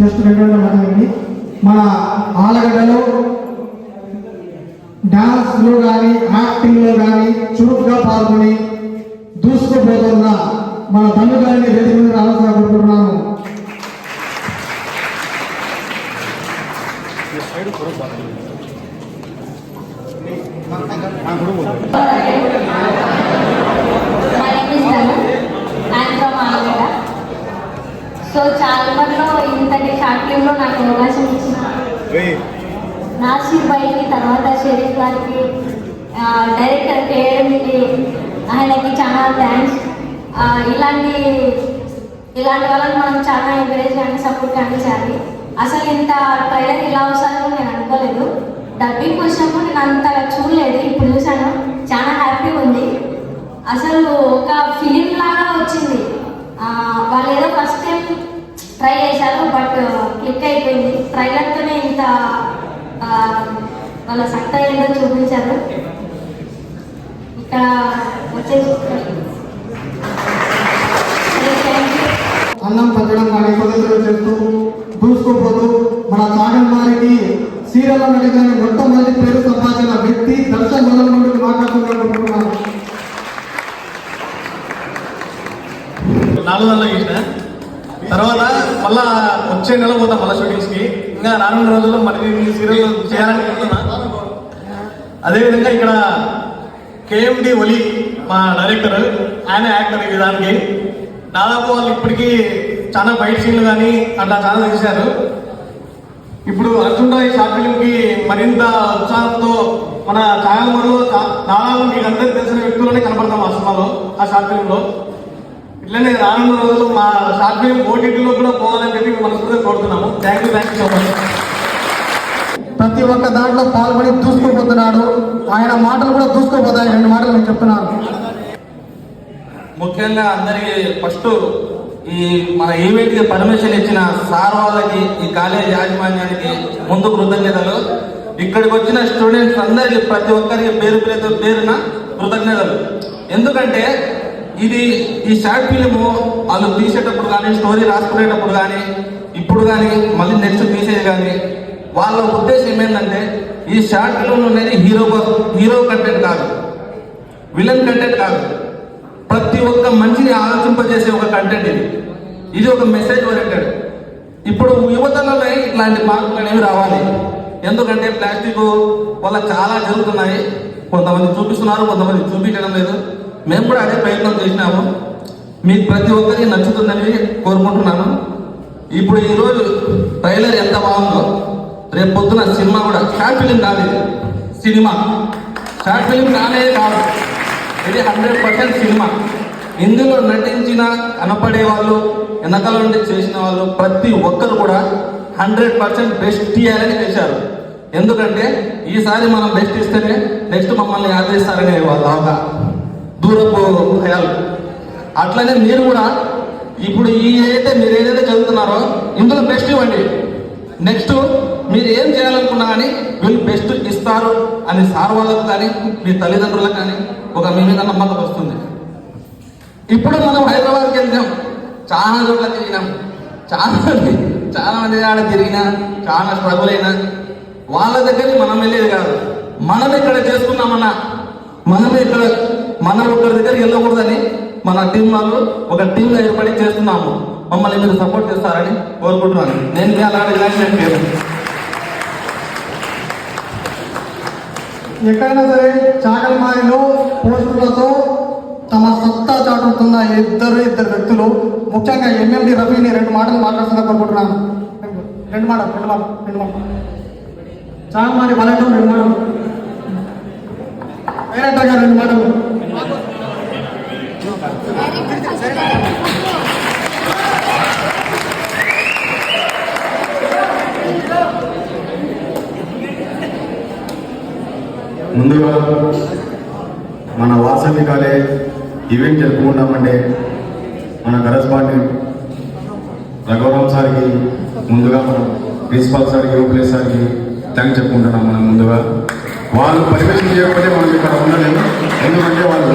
Just 200 మంది మన ఆలగడ్డలో డాన్స్లో కానీ యాక్టింగ్లో కానీ చురుకుగా పాల్గొని దూసుకుపోతున్న మన తండ్రుగారిని వేదిక మీద రావాల్సిన కోరుకుంటున్నాను. సో చాలామందిలో ఇంతటి షార్ట్ ఫిల్మ్లో నాకు అవకాశం ఇచ్చిన నాసిర్ భాయ్కి, తర్వాత షరీఫ్ గారికి, డైరెక్టర్ కేఎంకి, ఆయనకి చాలా థ్యాంక్స్. ఇలాంటి వాళ్ళని మనం చాలా ఎంకరేజ్ కానీ సపోర్ట్ కానీ చేయాలి. అసలు ఇంత ట్రైలర్ ఇలా వస్తుందో నేను అనుకోలేదు. డబ్బింగ్ వచ్చినప్పుడు నేను అంతగా చూడలేదు, ఇప్పుడు చూసాను, చాలా హ్యాపీగా ఉంది. అసలు ఒక ఫిలిం లాగా వచ్చింది. వాళ్ళు ఏదో ఫస్ట్ టైం ట్రై చేశారు, బట్ క్లిక్ అయిపోయింది. ట్రైలర్తోనే ఇంత వాళ్ళ సత్తా ఏంటో చూపించారు. ఇక్కడ వచ్చేసి అన్నం పంచడం కానీ పద్ధతులు చేస్తూ దూసుకుపోతూ మన చాగల్మారికి సీరియల్ నడిగానే మొట్టమొదటి పేరు సంపాదించిన వ్యక్తి దర్శన్ మొదల నుండి మాట్లాడుతున్నాను. 400 చేసిన తర్వాత మళ్ళా వచ్చే నెల పోతాం మళ్ళీ షూటింగ్స్కి. ఇంకా రానున్న రోజుల్లో మరి సీరియల్ చేయాలనుకుంటున్నా. అదేవిధంగా ఇక్కడ కేఎండి ఒలి మా డైరెక్టర్, ఆయన యాక్టర్ ఈ దానికి. దాదాపు వాళ్ళు ఇప్పటికీ చాలా బయట సీన్లు కానీ అట్లా చాలా తీశారు. ఇప్పుడు అర్జున్ రాయ్ షార్ట్ ఫిలింకి మరింత ఉత్సాహంతో మన ఛానల్లో దాదాపు మీకు అందరికీ తెలిసిన వ్యక్తులనే కనపడతాం ఆ సినిమాలో, ఆ షార్ట్ ఫిలింలో. ఇట్లనే రానున్న రోజుల్లో మా షార్ట్ ఫిలిం ఓటీటీలో కూడా పోవాలని చెప్పి మనస్ఫూర్తిగా కోరుతున్నాము. Thank you so much. ప్రతి ఒక్క దాంట్లో పాల్గొని దూసుకుపోతున్నాడు. ఆయన మాటలు కూడా దూసుకుపోతాయి. 2 మాటలు నేను చెప్తున్నాను. ముఖ్యంగా అందరికీ ఫస్ట్ ఈ మన ఈవెంట్కి పర్మిషన్ ఇచ్చిన సార్ వాళ్ళకి, ఈ కాలేజ్ యాజమాన్యానికి ముందు కృతజ్ఞతలు. ఇక్కడికి వచ్చిన స్టూడెంట్స్ అందరికీ ప్రతి ఒక్కరికి పేరున కృతజ్ఞతలు. ఎందుకంటే ఈ షార్ట్ ఫిలిము వాళ్ళు తీసేటప్పుడు కానీ, స్టోరీ రాసుకునేటప్పుడు కానీ, ఇప్పుడు కానీ, మళ్ళీ నెక్స్ట్ తీసేది కానీ, వాళ్ళ ఉద్దేశం ఏంటంటే ఈ షార్ట్ ఫిలిం అనేది హీరో కంటెంట్ కాదు, విలన్ కంటెంట్ కాదు, ప్రతి ఒక్క మనిషిని ఆలోచింపజేసే ఒక కంటెంట్ ఇది ఒక మెసేజ్ ఓరియంటెడ్. ఇప్పుడు యువతలోనే ఇట్లాంటి మార్పులు అనేవి రావాలి. ఎందుకంటే ప్లాస్టిక్ వల్ల చాలా జరుగుతున్నాయి. కొంతమంది చూపిస్తున్నారు, కొంతమంది చూపించడం లేదు. మేము కూడా అదే ప్రయత్నం చేసినాము. మీకు ప్రతి ఒక్కరికి నచ్చుతుందని కోరుకుంటున్నాను. ఇప్పుడు ఈరోజు ట్రైలర్ ఎంత బాగుందో, రేపు పొద్దున సినిమా కూడా షార్ట్ ఫిలిం కాదు, సినిమా. షార్ట్ ఫిలిం కానే కాదు, ఇది 100% సినిమా. ఇందులో నటించిన కనపడే వాళ్ళు, వెనకాల నుండి చేసిన వాళ్ళు ప్రతి ఒక్కరు కూడా 100% బెస్ట్ ఇవ్వాలని చేశారు. ఎందుకంటే ఈసారి మనం బెస్ట్ ఇస్తేనే నెక్స్ట్ మమ్మల్ని ఆదరిస్తారనే వాళ్ళ దూరపు భయాలు. అట్లనే మీరు కూడా ఇప్పుడు మీరు ఏదైతే చదువుతున్నారో ఇందులో బెస్ట్ ఇవ్వండి. నెక్స్ట్ మీరు ఏం చేయాలనుకున్నా కానీ వీళ్ళు బెస్ట్ ఇస్తారు అని సార్ వాళ్ళకు కానీ, మీ తల్లిదండ్రులకు కానీ ఒక మీ మీద నమ్మకం వస్తుంది. ఇప్పుడు మనం హైదరాబాద్కి వెళ్తాం, చాలా చోట్ల తిరిగినాం, చాలా మంది ఆడ తిరిగినా, చాలా స్ట్రగుల్ అయినా వాళ్ళ దగ్గరికి మనం వెళ్ళేది కాదు. మనం ఇక్కడ చేసుకున్నామన్నా, మనం ఒకరి దగ్గరికి వెళ్ళకూడదని మన టీం వాళ్ళు ఒక టీంగా ఏర్పడి చేస్తున్నాము. మమ్మల్ని మీరు సపోర్ట్ చేస్తారని కోరుకుంటున్నాను. నేను అలాంటి ఎక్కడైనా సరే చాగల్మారిలో పోస్టులతో తమ సత్తా చాటుతున్న ఇద్దరు వ్యక్తులు, ముఖ్యంగా ఎంఎండి రఫీని 2 మాటలు మాట్లాడుతున్నా కోరుకుంటున్నాను. 2 మాటలు చాగల్మారి బలటం 2 మాటలు, డైరెక్టర్ గారు 2 మాటలు. ముందుగా మన వాసవి కాలేజ్ ఈవెంట్ జరుపుకుంటామంటే మన కరెస్పాండెంట్ రఘురామ్ సార్కి, ముందుగా మన ప్రిన్సిపాల్ సార్కి, ఓపీఎస్ సార్కి థ్యాంక్స్ చెప్పుకుంటున్నాం. మనం ముందుగా వాళ్ళు పర్మిషన్ చేయకపోతే మనం ఇక్కడ ఉండలేము. ఎందుకంటే వాళ్ళు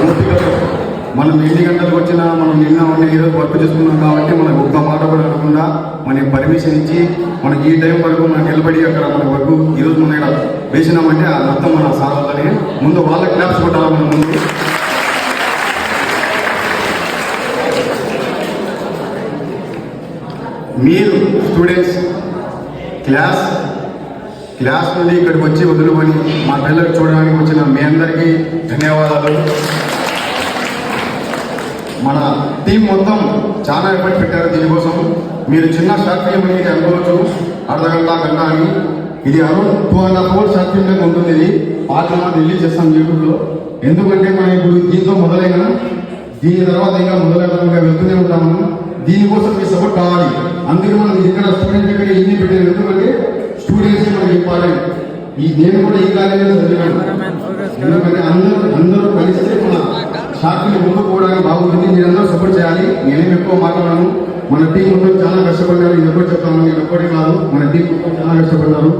మనం ఎన్ని గంటలకు వచ్చినా మనం నిన్న ఉన్న ఈరోజు వర్క్ చేసుకున్నాం కాబట్టి మనకు ఒక్క మాట కూడా అడగకుండా మనకి పర్మిషన్ ఇచ్చి మనకి ఈ టైం వరకు మనకు నిలబడి అక్కడ మన వర్క్ ఈరోజు మనం ఇక్కడ వేసినామంటే ఆ మొత్తం మన సార్ వల్లనే. ముందు వాళ్ళ క్లాప్స్ కొట్టాలి మన ముందు. మీరు స్టూడెంట్స్ క్లాస్ నుండి ఇక్కడికి వచ్చి వదులుకొని మా పిల్లలకు చూడడానికి వచ్చిన మీ అందరికీ ధన్యవాదాలు. మన టీం మొత్తం చాలా ఎఫర్ట్ పెట్టారు దీనికోసం. మీరు చిన్న షార్ట్ ఫిల్మ్ అనేది అనుకోవచ్చు, అర్ధగంట గంట అని. ఇది అరౌండ్ 2.5 hours షార్ట్ ఫిల్మ్ లాగా ఉంటుంది. ఇది పాట రిలీజ్ చేస్తాం యూట్యూబ్లో. ఎందుకంటే మనం ఇప్పుడు దీంతో మొదలైన దీని తర్వాత ఇంకా మొదలైన వెళ్తూనే ఉంటాము. దీనికోసం మీ సపోర్ట్ కావాలి. అందుకే మనం ఇక్కడ స్టూడెంట్ దగ్గర ఇన్ని పెట్టారు. ఎందుకంటే స్టూడెంట్స్ మనకి ఇంపార్టెంట్. నేను కూడా ఈ కాలేజీలో చదివాను. ఎందుకంటే అందరూ కలిస్తే మన షార్ట్ ఫిల్మ్ ముందుకు పోవడానికి బాగుంటుంది. మీరందరూ సపోర్ట్ చేయాలి. నేనేం ఎక్కువ మాట్లాడాను. మన టీం మొత్తం చాలా కష్టపడ్డారు. ఇది ఎప్పుడు చెప్తాను, నేను ఎప్పటి కాదు, మన టీం మొత్తం చాలా కష్టపడ్డారు.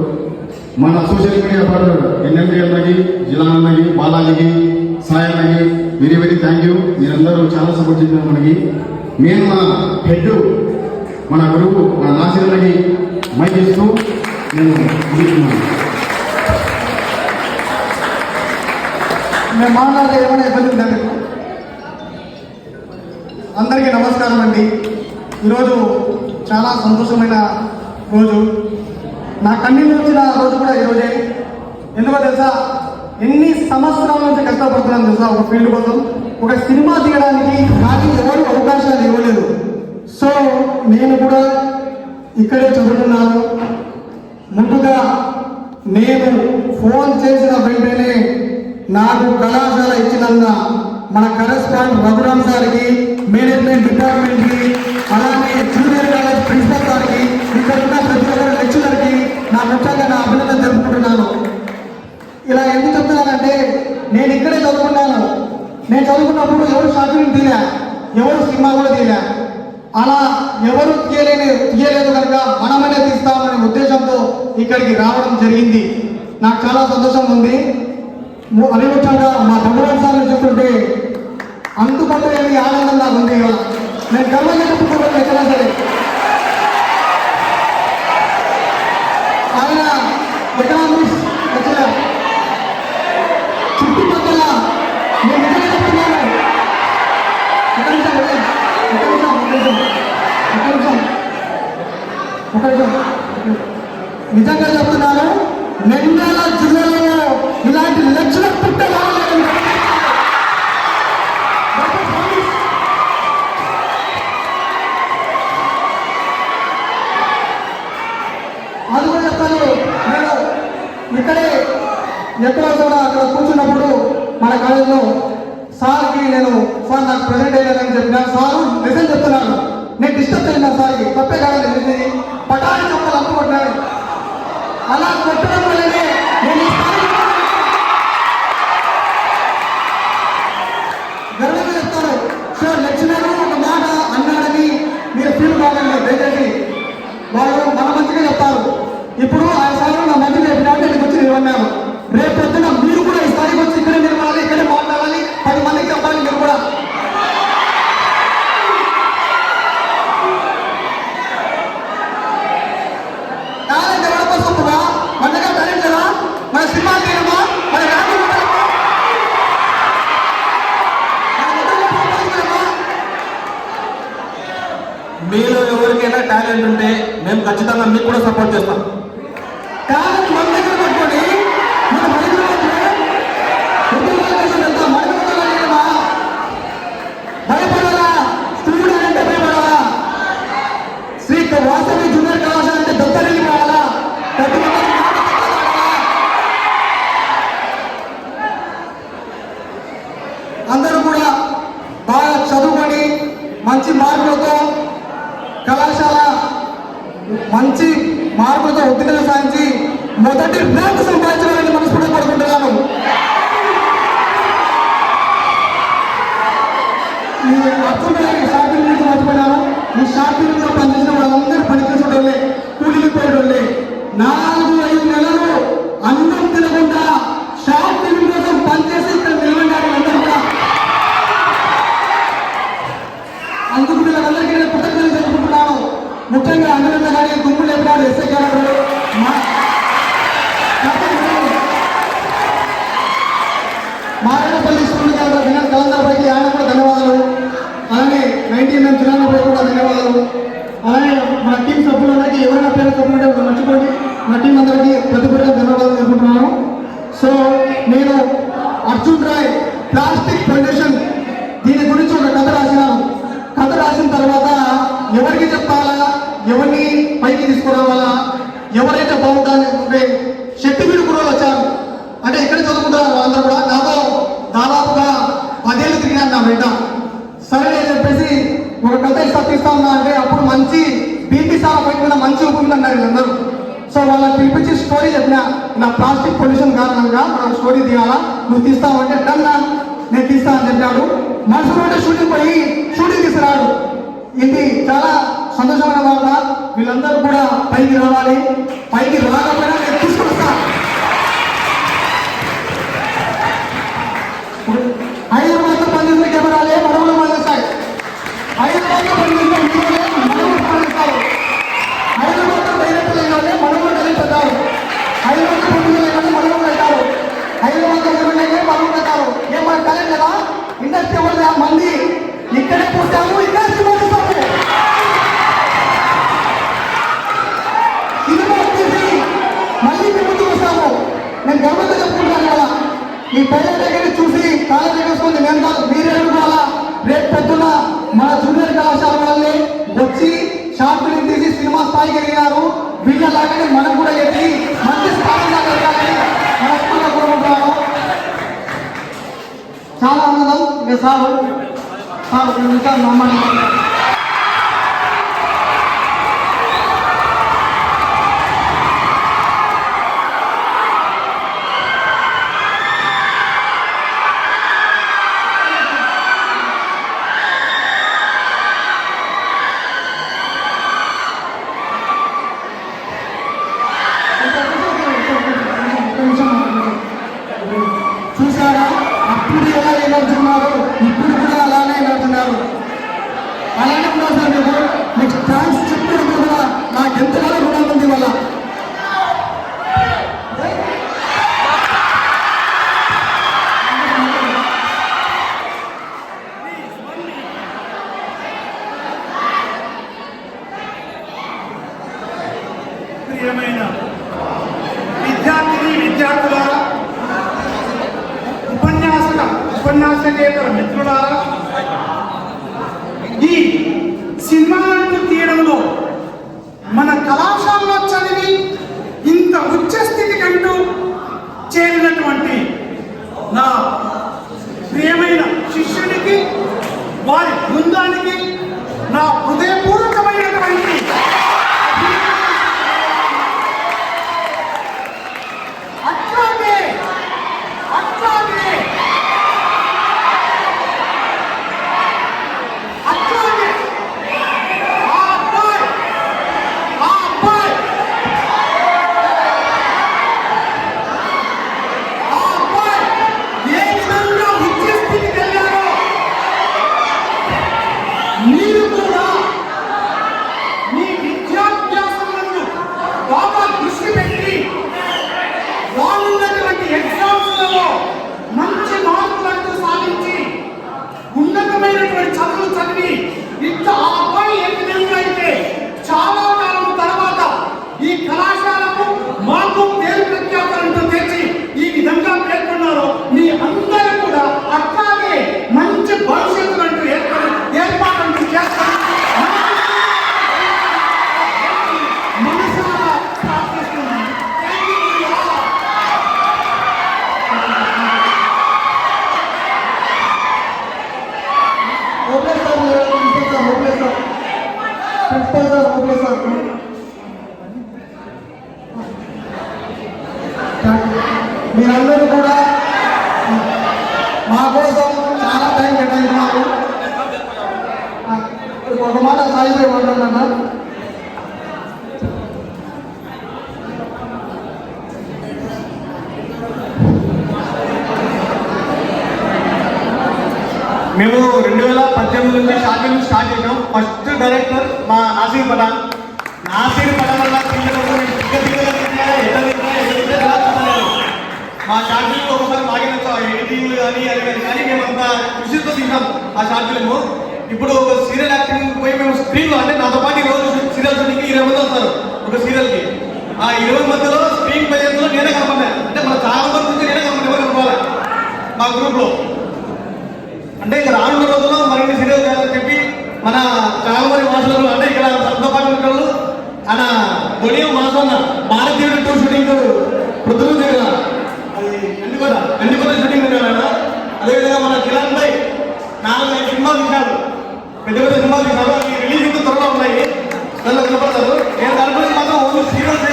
మన సోషల్ మీడియా పార్ట్నర్ ఎన్ఎండి అన్నకి, జిల్లా అన్నకి, బాలాజీకి, సాయి అన్నకి వెరీ వెరీ థ్యాంక్ యూ. మీరందరూ చాలా సపోర్ట్ చేశారు మనకి. నేను మన హెడ్ మన గురువు మన నాసిరన్నకి మైక్ ఇస్తూ నేను ముగిస్తున్నాను. మేము మాట్లాడితే ఏమైనా ఇబ్బంది ఉందండి? అందరికీ నమస్కారం అండి. ఈరోజు చాలా సంతోషమైన రోజు. నా కన్నీళ్ళు వచ్చిన రోజు కూడా ఈరోజే. ఎందుకో తెలుసా, ఎన్ని సంవత్సరాల నుంచి కష్టపడుతున్నాను తెలుసా ఒక ఫీల్డ్ కోసం. ఒక సినిమా తీయడానికి నాకు ఎవరు అవకాశాలు ఇవ్వలేదు. సో నేను కూడా ఇక్కడే చదువుతున్నాను. ముందుగా నేను ఫోన్ చేసిన వెంటనే నాకు కళాశాల ఇచ్చినందున మన కరెస్పాండెంట్ రఘురామ్ సార్కి, మేనేజ్మెంట్ డిపార్ట్మెంట్కి, అలానే జూనియర్ కాలేజ్ ప్రిన్సిపల్ సార్కి, ఇక్కడ ఉన్న ప్రతి ఒక్కరి లెక్చరర్కి నా ముఖ్యంగా నా అభినందన తెలుపుకుంటున్నాను. ఇలా ఎందుకు చెప్తున్నానంటే, నేను ఇక్కడే చదువుకున్నాను. నేను చదువుకున్నప్పుడు ఎవరు షార్ట్ ఫిల్మ్ తీయలే, ఎవరు సినిమా కూడా తీయలే. అలా ఎవరు తీయలేదు కనుక మనమనే తీస్తామనే ఉద్దేశంతో ఇక్కడికి రావడం జరిగింది. నాకు చాలా సంతోషంగా ఉంది. అది ముఖ్యంగా మా భగవాన్ సార్ని చెప్తుంటే అందుబాటులేని ఆనందం నాకు ఉంది. ఇవాళ నేను గర్వంగా చెప్పుకోవాలి. ఎక్కడా సరే ఆయన ఎకనామిక్స్ లెక్చరర్. చుట్టుపక్కల నేను నిజంగా చెప్తున్నాను, నిజంగా చెప్తున్నాను, నంద్యాల జిల్లాలో ఇలాంటి లెక్చరర్ పుట్టవాలని అది కూడా చెప్తాను. నేను ఇక్కడే ఎక్కడో కూడా అక్కడ కూర్చున్నప్పుడు మన కాలేజీలో సార్కి నేను సార్ నాకు ప్రజెంట్ అయ్యానని చెప్పిన సారు నిజం చెప్తున్నాను. నేను డిస్టర్బ్ అయినా సార్కి తప్పే కాదని పటాన్ని చెప్పాలి అనుకుంటున్నాను. అలా కొట్టడం వల్లనే నేను గర్వంగా చెప్తాను. సో లెక్చరర్ ఒక మాట అన్నాడని మీరు ఫీల్ కాదండి దయచేసి. వాళ్ళు మన మంచిగా చెప్తారు. ఇప్పుడు ఆ సార్ నా మంచిగా చెప్పినట్టు ఇక్కడికి వచ్చి నిలబడినాను. రేపు పొద్దున మీరు కూడా ఈ స్థాయికి వచ్చి ఇక్కడే నిలబడాలి, ఇక్కడే మాట్లాడాలి, 10 మందికి చెప్పాలి. మీరు కూడా టాలెంట్ ఎవరి కోసం కూడా మన దగ్గర టాలెంట్ లేదా? మన సినిమా తీయడమా, మన ర్యాప్ మీలో ఎవరికైనా టాలెంట్ ఉంటే మేము ఖచ్చితంగా మీకు కూడా సపోర్ట్ చేస్తాం. టాలెంట్ మన దగ్గర పట్టుకొని మన భయపడాలా? స్టూడెంట్ అంటే భయపడాలా? శ్రీ వాసవి జూనియర్ కళాశాల అంటే దత్తరిల్లి కావాలా? అందరూ కూడా బాగా చదువుకొని మంచి మార్కులతో కళాశాల మంచి మార్కులతో ఉత్తీర్ణత సాధించి మొదటి ర్యాంకు సంపాదించాలని మనస్ఫూర్తిగా కోరుకుంటున్నాను. ఈ అర్థమైన షార్ట్ ఫిల్మ్ నుంచి మర్చిపోయినాను. ఈ షార్ట్ ఫిల్మ్ లో పనిచేసిన వాళ్ళందరూ పనిచేసిన వాళ్ళే, కూలీకి పోయే వాళ్ళే. 4-5 నెలలు అన్నం తినకుండా షార్ట్ ఫిల్మ్ కోసం పనిచేసి ఇక్కడ నిలబడ్డారు. అందరూ కూడా అందులో కానీ దుమ్ము లేపినాడు SI character Marredpally school character Vinod Kalandar పైకి ఆయన కూడా ధన్యవాదాలు. అలానే 19 చిన్న కూడా ధన్యవాదాలు. అలానే మన టీం సభ్యులందరికీ ఎవరైనా పేరు సభ్యులు ఉంటే మర్చిపోండి. మన టీం అందరికీ ప్రతి ఒక్కరికి ధన్యవాదాలు తెలుపుతున్నాను. సో నేను అర్జున్ రాయ్ ప్లాస్టిక్ పొల్యూషన్ దీని గురించి ఒక కథ రాసినాను. కథ రాసిన తర్వాత ఎవరికి చెప్పాలా, ఎవరిని పైకి తీసుకురావాలా, ఎవరైతే బాగుంటారని ఉంటే శక్తి వీడు కూడా వచ్చారు. అంటే ఎక్కడ చదువుకుంటారు వాళ్ళందరూ కూడా నాతో దాదాపుగా 10 ఏళ్ళు తిరిగినాను నా వెంట. సరే అని చెప్పేసి ఒక కథ ఇస్తా ఉన్నా అంటే అప్పుడు మంచి బీపీ సార్ పైకి మీద మంచి ఉంటుందన్నారు అందరూ. సో వాళ్ళని పిలిపించి స్టోరీ చెప్పిన ఇలా ప్లాస్టిక్ పొల్యూషన్ కారణంగా మనం స్టోరీ తీయాలా, నువ్వు తీస్తావంటే డన్నా నేను తీస్తా అని చెప్పాడు. మనసులో షూటింగ్ పోయి షూటింగ్ తీసుకురాడు. ఇది చాలా సంతోషమైన వార్త. వీళ్ళందరూ కూడా పైకి రావాలి. పైకి రాకపోయినా నేను తీసుకొస్తా. హైదరాబాద్లో పనిచేసిన కెమెరాలే మనవులు పనిచేస్తాయి. హైదరాబాద్లో పనిచేసిన మనవులు పనిచేస్తారు. హైదరాబాద్లో డైరెక్టర్ అయినా మనవులు కలిపిస్తారు. హైదరాబాద్లో ప్రొడ్యూసర్ అయినా మనవులు అవుతారు. హైదరాబాద్లో ఎవరైనా మనవులు అవుతారు. ఏం మన టాలెంట్ కదా, ఇండస్ట్రీ వాళ్ళు మంది ఇక్కడే పుట్టాము, ఇక్కడే సినిమాస్తాము. సినిమా వచ్చేసి మళ్ళీ ముందుకు వస్తాము. నేను గర్వంగా చెప్పుకుంటాను కదా, ఈ పైలట్ దగ్గర చూసి కాలేజ్ వేసుకుంది నేను కాదు, మీరే అనుకోవాలా. రేపు పొద్దున మన జూనియర్ కళాశాల వాళ్ళని వచ్చి షార్ట్ ఫిల్మ్ తీసి సినిమా స్థాయికి ఎదిగారు. వీళ్ళలాగానే మనం కూడా ఎదిగి మంచి స్థాయిగా ఎదగాలని మనస్ఫూర్తిగా కోరుకుంటున్నాను. చాలా ఆనందం. ఇంకా సార్ ఇంకా నమ్మని చూసారా, అప్పుడు ఎలా ఏమవుతున్నారు, ఇప్పుడు కూడా అలానే ఏమవుతున్నారు. అలానే ఉన్నారు సార్. మీకు థ్యాంక్స్ చెప్పడం కూడా నాకు ఎంతగానో రుణం ఉంది. వల్ల ప్రియమైన విద్యార్థులారా, ఉపన్యాసకేతర మిత్రులారా, ఈ సినిమాలను తీయడంలో మన కళాశాలలో చదివి ఇంత ఉచ్చ స్థితి కంటూ చేరినటువంటి నా ప్రియమైన శిష్యునికి, వారి బృందానికి నా హృదయపూర్వకమైనటువంటి అట్లాగే మీరు కూడా మీ విద్యాభ్యాసంలో బాగా దృష్టి పెట్టి వాళ్ళున్నటువంటి ఎగ్జామ్స్లలో మంచి మార్కులంటూ సాధించి ఉన్నతమైనటువంటి చదువులు చదివి ఇట్లా ఆ అబ్బాయి ఏ విధంగా అయితే చాలా కాలం తర్వాత ఈ కళాశాలకు మాకు పేరు ప్రఖ్యాతులంటూ తెచ్చి ఈ విధంగా పేర్కొన్నారో మీ అందరూ కూడా అట్లాగే మంచి భవిష్యత్తు అంటూ ఏర్పాటు చేస్తారు. మనసారా ప్రార్థిస్తున్నాను. మీరందరూ కూడా మా కోసం చాలా టైం కేటాయించినారు. ఒక మాట సాయిపోయి మాట్లాడుతున్నా. మేము 2018 నుంచి షార్ట్ ఫిల్మ్ స్టార్ట్ చేసాం. ఫస్ట్ డైరెక్టర్ మా నాసిర్ పఠాన్. నాసిర్ పడడం వల్ల మా షార్ట్ ఫిల్మ్ ఒకసారి బాగా ఎడిటింగ్లు కానీ అది కానీ మేము అంత కృషితో తీసాం ఆ షార్ట్ ఫిల్మ్. ఇప్పుడు సీరియల్ యాక్టింగ్ పోయి మేము స్క్రీన్లో అంటే నాతో పాటు ఈ రోజు సీరియల్ షూటింగ్కి 20 మంది వస్తారు ఒక సీరియల్కి. ఆ 20 మధ్యలో స్క్రీన్ ప్రెజెన్స్లో నేనే కనపడ్డాను. అంటే మన చాలా మంది నుంచి నేనే ఎవరు కనపాలి మా గ్రూప్లో. అంటే ఇక రానున్న రోజుల్లో మరిన్ని సీరియల్ చేయాలని చెప్పి మన చాలా మంది మాస్టర్లు అంటే ఇక్కడ సొంత పాటు ఆయన కొలియం మాసన్న భారతీయుడు 2 షూటింగ్ పృథ్వీ దగ్గర అది ఎండికొండ షూటింగ్ దగ్గర. అదేవిధంగా మన కిరణ్ భాయ్ 4-5 సినిమాలు తీశాడు, పెద్ద పెద్ద సినిమాలు తీశాడు. అవి రిలీజ్ త్వరలో ఉన్నాయి, దానిలో కనపడతారు. నేను దాని గురించి మాత్రం ఓన్లీ సీరియల్స్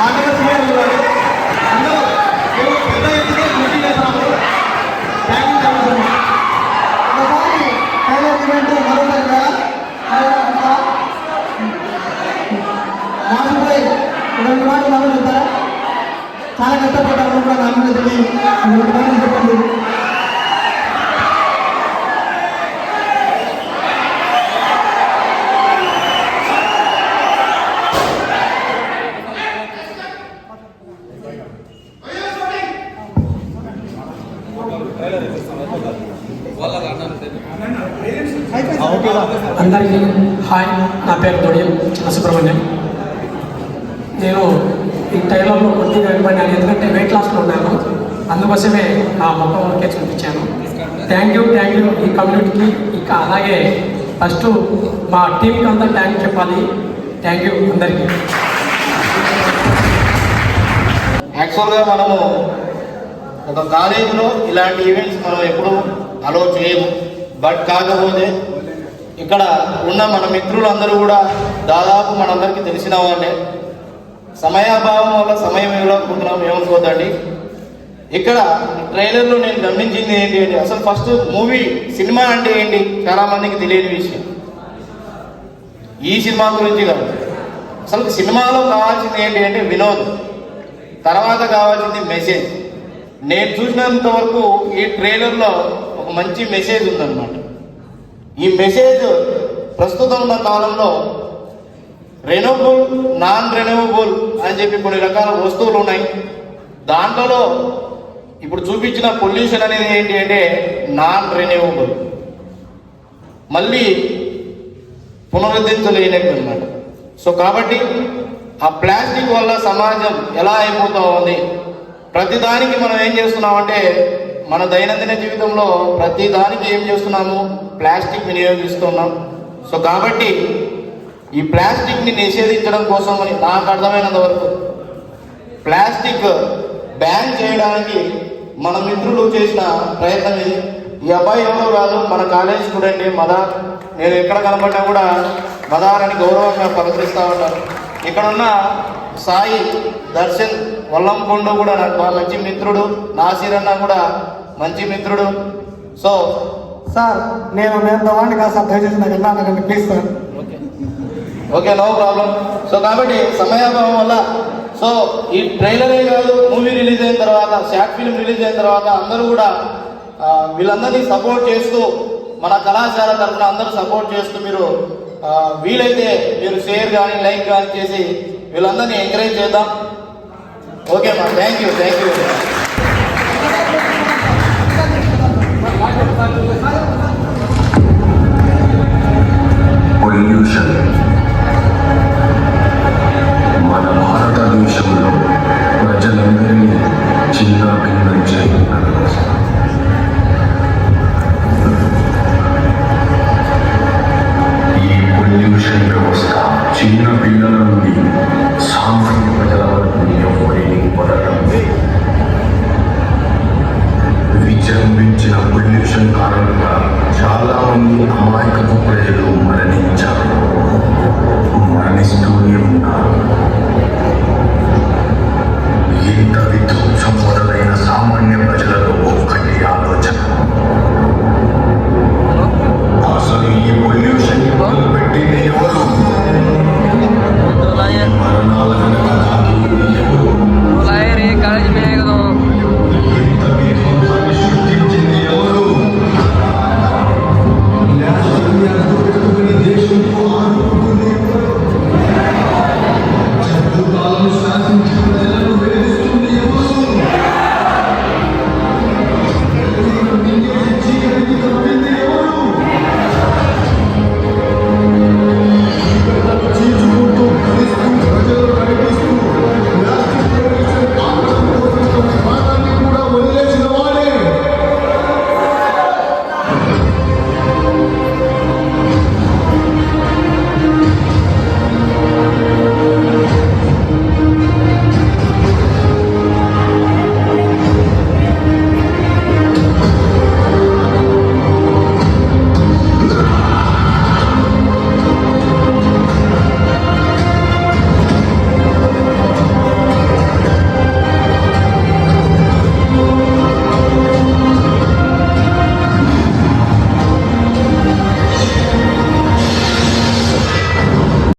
మాట్లాడే సీరియల్ ఉన్నారు. అందరూ పెద్ద ఎత్తున కృషి చేస్తున్నారు. థ్యాంక్ యూ చాలా మచ్. ఒకసారి టైలర్ ఈవెంట్ మరొకటిగా నాన్నపై 2 మాటలు మనం చెప్తారా? చాలా కష్టపడ్డారు కూడా నాన్న చెప్పి 2 మాటలు చెప్పండి. అందరికీ హాయ్, నా పేరు దొడియం చిన్న సుబ్రహ్మణ్యం. నేను ఈ టైలర్లో కొద్దిగా ఇవ్వబడినాను, ఎందుకంటే వెయిట్ లాస్లో ఉన్నాను. అందుకోసమే నా మొక్క వరకే చూపించాను. థ్యాంక్ యూ ఈ కమ్యూనిటీకి. ఇక అలాగే ఫస్ట్ మా టీంకి అంతా థ్యాంక్ చెప్పాలి. థ్యాంక్ యూ అందరికీ. యాక్చువల్గా మనము ఒక కాలేజీలో ఇలాంటి ఈవెంట్స్ మనం ఎప్పుడు అలో చేయము. బట్ కాకపోతే ఇక్కడ ఉన్న మన మిత్రులందరూ కూడా దాదాపు మనందరికీ తెలిసిన వాళ్ళే. సమయాభావం వల్ల సమయం ఇవ్వకపోతున్నాం, ఏమనుకోదండి. ఇక్కడ ట్రైలర్లో నేను గమనించింది ఏంటి అంటే అసలు ఫస్ట్ సినిమా అంటే ఏంటి చాలా మందికి తెలియని విషయం. ఈ సినిమా గురించి కాదు, అసలు సినిమాలో కావాల్సింది ఏంటి అంటే వినోదం, తర్వాత కావాల్సింది మెసేజ్. నేను చూసినంత వరకు ఈ ట్రైలర్లో ఒక మంచి మెసేజ్ ఉందన్నమాట. ఈ మెసేజ్ ప్రస్తుతం ఉన్న కాలంలో రెన్యూవబుల్, నాన్ రెన్యూవబుల్ అని చెప్పి కొన్ని రకాల వస్తువులు ఉన్నాయి. దాంట్లో ఇప్పుడు చూపించిన పొల్యూషన్ అనేది ఏంటి అంటే నాన్ రెన్యూవబుల్, మళ్ళీ పునరుద్ధరించలేనివి అన్నమాట. సో కాబట్టి ఆ ప్లాస్టిక్ వల్ల సమాజం ఎలా అయిపోతూ ఉంది. ప్రతిదానికి మనం ఏం చేస్తున్నామంటే మన దైనందిన జీవితంలో ప్రతిదానికి ఏం చేస్తున్నాము, ప్లాస్టిక్ వినియోగిస్తున్నాం. సో కాబట్టి ఈ ప్లాస్టిక్ని నిషేధించడం కోసం అని నాకు అర్థమైనంత వరకు ప్లాస్టిక్ బ్యాన్ చేయడానికి మన మిత్రులు చేసిన ప్రయత్నం ఇది. ఈ అబ్బాయి ఎవరో కాదు, మన కాలేజ్ స్టూడెంట్ మదార్. నేను ఎక్కడ కనపడినా కూడా మదార్ అని గౌరవంగా పలకరిస్తూ ఉంటాను. ఇక్కడున్న సాయి, దర్శన్, వల్లంకొండ కూడా నాకు బాగా మంచి మిత్రుడు. నాసీర్ అన్న కూడా మంచి మిత్రుడు. సో సార్ నేను వాడిని కాదు సార్, దయచేసి నాకు వెళ్ళాను please sir. Okay, no problem. So కాబట్టి సమయాభావం వల్ల సో ఈ ట్రైలరే కాదు, మూవీ రిలీజ్ అయిన తర్వాత, షార్ట్ ఫిల్మ్ రిలీజ్ అయిన తర్వాత అందరూ కూడా వీళ్ళందరినీ సపోర్ట్ చేస్తూ, మన కళాశాల తరఫున అందరూ సపోర్ట్ చేస్తూ మీరు వీలైతే మీరు షేర్ కానీ లైక్ కానీ చేసి వీళ్ళందరినీ ఎంకరేజ్ చేద్దాం. ఓకే మా, థ్యాంక్ యూ. పొల్యూషన్ మన భారతదేశంలో ప్రజలందరినీ చిన్న భిన్నం చేస్తున్నారు. ఈ పొల్యూషన్ వ్యవస్థ చిన్న పిల్లల నుండి సామాన్య ప్రజల వరకు ఎవరిని వదలడం. విజృంభించిన పొల్యూషన్ కారణంగా చాలా మంది అమాయకపు ప్రజలు